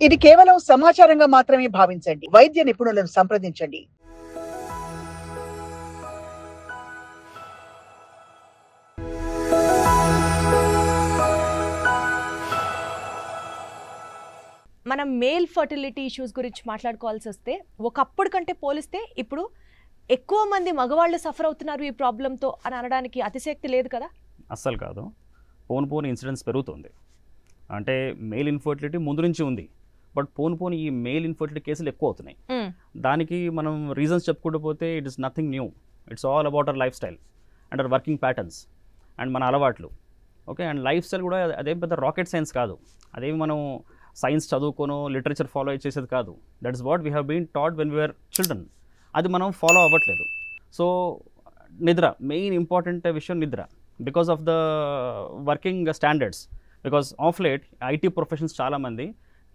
ఇది కేవలం సమాచారంగా మాత్రమే భావించండి. వైద్య నిపుణులను సంప్రదించండి. మనం మేల్ ఫర్టిలిటీ ఇష్యూస్ గురించి మాట్లాడుకోవాల్సి వస్తే ఒకప్పుడు కంటే పోలిస్తే ఇప్పుడు ఎక్కువ మంది మగవాళ్ళు సఫర్ అవుతున్నారు ఈ ప్రాబ్లంతో అని అనడానికి అతిశక్తి లేదు కదా? అస్సలు కాదు. పోను ఇన్సిడెన్స్ పెరుగుతుంది. అంటే మేల్ ఇన్ఫర్టిలిటీ ముందు నుంచి ఉంది, బట్ పోను ఈ మేల్ ఇన్ఫర్టిలిటీ కేసులు ఎక్కువ అవుతున్నాయి. దానికి మనం రీజన్స్ చెప్పుకుంటూ పోతే it is nothing new. It's all about our life style and hour working patterns and మన అలవాట్లు. ఓకే, అండ్ లైఫ్ స్టైల్ కూడా అదేం పెద్ద రాకెట్ సైన్స్ కాదు. అదేమి మనం సైన్స్ చదువుకోనో లిటరేచర్ ఫాలో చేసేది కాదు. That is what we have been taught when we are children. అది మనం ఫాలో అవ్వట్లేదు. సో నిద్ర మెయిన్ ఇంపార్టెంట్ విషయం, నిద్ర. Because of the working standards, because of late IT professions చాలామంది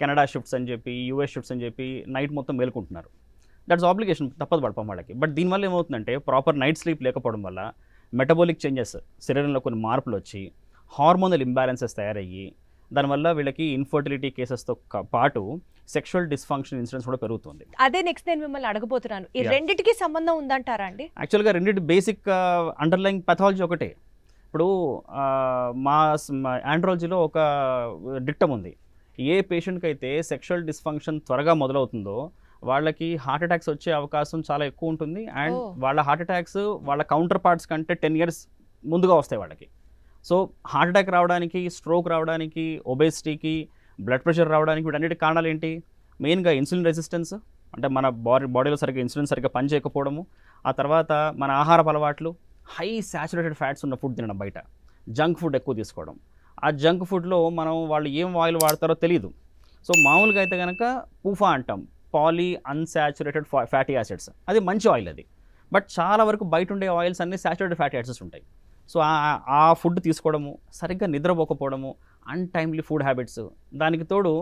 కెనడా షిఫ్ట్స్ అని చెప్పి యూఎస్ షిఫ్ట్స్ అని చెప్పి నైట్ మొత్తం మేలుకుంటున్నారు. దట్స్ ఆబ్లిగేషన్, తప్పదు పడపం వాళ్ళకి. బట్ దీనివల్ల ఏమవుతుందంటే ప్రాపర్ నైట్ స్లీప్ లేకపోవడం వల్ల మెటబాలిక్ చేంజెస్, శరీరంలో కొన్ని మార్పులు వచ్చి హార్మోనల్ ఇంబ్యాలెన్సెస్ తయారయ్యి దానివల్ల వీళ్ళకి ఇన్ఫర్టిలిటీ కేసెస్తో పాటు సెక్షువల్ డిస్ఫంక్షన్ ఇన్సిడెన్స్ కూడా పెరుగుతుంది. అదే నెక్స్ట్ నేను మిమ్మల్ని అడగబోతున్నాను, ఈ రెండింటికి సంబంధం ఉందంటారా అండి? యాక్చువల్గా రెండింటి బేసిక్ అండర్లైన్ పెథాలజీ ఒకటే. ఇప్పుడు మా ఆండ్రాలజీలో ఒక డిక్టమ్ ఉంది, ఏ పేషెంట్కి అయితే సెక్షువల్ డిస్ఫంక్షన్ త్వరగా మొదలవుతుందో వాళ్ళకి హార్ట్ అటాక్స్ వచ్చే అవకాశం చాలా ఎక్కువ ఉంటుంది. అండ్ వాళ్ళ హార్ట్ అటాక్స్ వాళ్ళ కౌంటర్ పార్ట్స్ కంటే 10 years ముందుగా వస్తాయి వాళ్ళకి. సో హార్ట్ అటాక్ రావడానికి, స్ట్రోక్ రావడానికి, ఒబేసిటీకి, బ్లడ్ ప్రెషర్ రావడానికి వీటన్నిటి కారణాలు ఏంటి? మెయిన్గా ఇన్సులిన్ రెసిస్టెన్స్, అంటే మన బాడీలో సరిగ్గా ఇన్సులిన్ సరిగ్గా పనిచేయకపోవడము. ఆ తర్వాత మన ఆహారపు అలవాట్లు, హై సాచురేటెడ్ ఫ్యాట్స్ ఉన్న ఫుడ్ తినడం, బయట జంక్ ఫుడ్ ఎక్కువ తీసుకోవడం. ఆ జంక్ ఫుడ్లో వాళ్ళు ఏం ఆయిల్ వాడతారో తెలియదు. సో మామూలుగా అయితే కనుక పూఫా అంటాం, పాలీ అన్సాచురేటెడ్ ఫ్యాటీ యాసిడ్స్, అది మంచి ఆయిల్ అది. బట్ చాలా వరకు బయట ఉండే ఆయిల్స్ అన్నీ సాచురేటెడ్ ఫ్యాటీ యాసిడ్స్ ఉంటాయి. సో ఆ ఫుడ్ తీసుకోవడము, సరిగ్గా నిద్రపోకపోవడము, అన్టైమ్లీ ఫుడ్ హ్యాబిట్స్, దానికి తోడు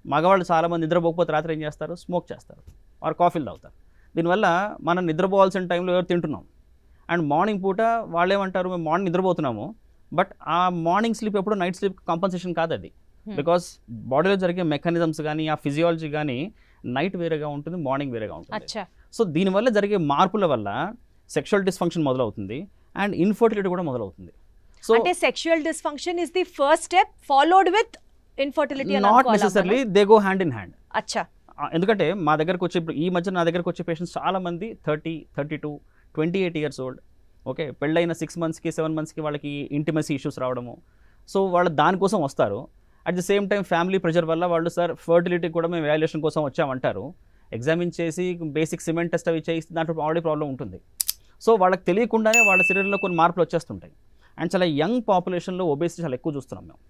మగవాళ్ళు చాలామంది నిద్రపోకపోతే రాత్రి ఏం చేస్తారు? స్మోక్ చేస్తారు, వారు కాఫీలు తాగుతారు. దీనివల్ల మనం నిద్రపోవాల్సిన టైంలో ఎవరు తింటున్నాం. అండ్ మార్నింగ్ పూట వాళ్ళు ఏమంటారు, మేము మార్నింగ్ నిద్రపోతున్నాము, బట్ ఆ మార్నింగ్ స్లీప్ ఎప్పుడు నైట్ స్లీప్ కంపన్సేషన్ కాదు అది. బికాస్ బాడీలో జరిగే మెకానిజమ్స్ కానీ ఆ ఫిజియాలజీ కానీ నైట్ వేరేగా ఉంటుంది, మార్నింగ్ వేరేగా ఉంటుంది. సో దీనివల్ల జరిగే మార్పుల వల్ల సెక్షువల్ డిస్ఫంక్షన్ మొదలవుతుంది అండ్ ఇన్ఫర్టిలిటీ కూడా మొదలవుతుంది. సో అంటే sexual dysfunction is the first step followed with infertility. Not necessarily, they go hand in hand. అచ్చా. ఎందుకంటే మా దగ్గరకు వచ్చే, ఇప్పుడు ఈ మధ్య నా దగ్గరకు వచ్చే పేషెంట్స్ చాలామంది 30, 32, 28 years old. ఓకే, పెళ్ళైన 6 monthsకి 7 monthsకి వాళ్ళకి ఇంటిమసీ ఇష్యూస్ రావడము. సో వాళ్ళు దానికోసం వస్తారు. At the same time family pressure వల్ల వాళ్ళు, సార్ ఫర్టిలిటీ కూడా మేము వాల్యుయేషన్ కోసం వచ్చామంటారు. ఎగ్జామిన్ చేసి బేసిక్ సిమెంట్ టెస్ట్ అవి చేసి దాంట్లో ఆల్రెడీ ప్రాబ్లం ఉంటుంది. సో వాళ్ళకి తెలియకుండానే వాళ్ళ శరీరంలో కొన్ని మార్పులు వచ్చేస్తుంటాయి. అండ్ చాలా యంగ్ పాపులేషన్లో ఒబేసిటీ చాలా ఎక్కువ చూస్తున్నాం మేము.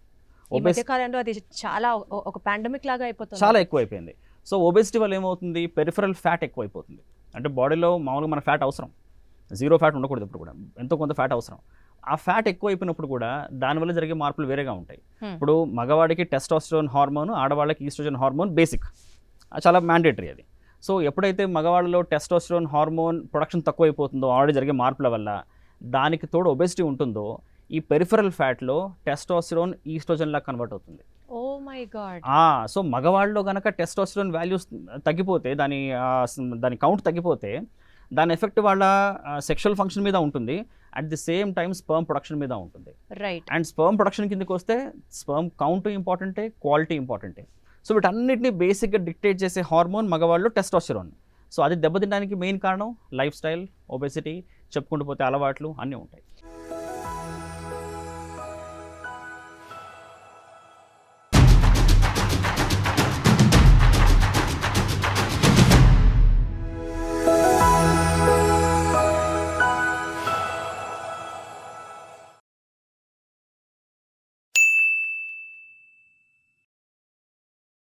కాలంలో అది చాలా ఒక పాండమిక్ లాగా అయిపోతుంది, చాలా ఎక్కువ అయిపోయింది. సో ఒబేసిటీ వల్ల ఏమవుతుంది? పెరిఫరల్ ఫ్యాట్ ఎక్కువ అయిపోతుంది. అంటే బాడీలో మామూలుగా మన ఫ్యాట్ అవసరం, జీరో ఫ్యాట్ ఉండకూడదు, ఇప్పుడు కూడా ఎంతో కొంత ఫ్యాట్ అవసరం. ఆ ఫ్యాట్ ఎక్కువ అయిపోయినప్పుడు కూడా దానివల్ల జరిగే మార్పులు వేరేగా ఉంటాయి. ఇప్పుడు మగవాడికి టెస్టోస్టెరోన్ హార్మోన్, ఆడవాళ్ళకి ఈస్ట్రోజన్ హార్మోన్ బేసిక్, చాలా మ్యాండేటరీ అది. సో ఎప్పుడైతే మగవాళ్ళలో టెస్టోస్టెరోన్ హార్మోన్ ప్రొడక్షన్ తక్కువ అయిపోతుందో ఆల్రెడీ జరిగే మార్పుల వల్ల, దానికి తోడు ఒబేసిటీ ఉంటుందో, ఈ పెరిఫరల్ ఫ్యాట్లో టెస్టోస్టెరోన్ ఈస్ట్రోజన్లా కన్వర్ట్ అవుతుంది. Oh my god. సో మగవాళ్ళలో కనుక టెస్టోస్టెరోన్ వాల్యూస్ తగ్గిపోతే, దాని కౌంట్ తగ్గిపోతే, దాని ఎఫెక్ట్ వాళ్ళ సెక్షువల్ ఫంక్షన్ మీద ఉంటుంది. At the same time sperm production మీద ఉంటుంది. రైట్. అండ్ స్పర్మ్ ప్రొడక్షన్ కిందకి వస్తే స్పర్మ్ కౌంట్ ఇంపార్టెంటే, క్వాలిటీ ఇంపార్టెంటే. సో వీటన్నిటిని బేసిక్గా డిక్టేట్ చేసే హార్మోన్ మగవాళ్ళు టెస్టోస్టెరోన్. సో అది దెబ్బతినడానికి మెయిన్ కారణం లైఫ్ స్టైల్, ఒబేసిటీ, చెప్పుకుంటూ పోతే అలవాట్లు అన్నీ ఉంటాయి.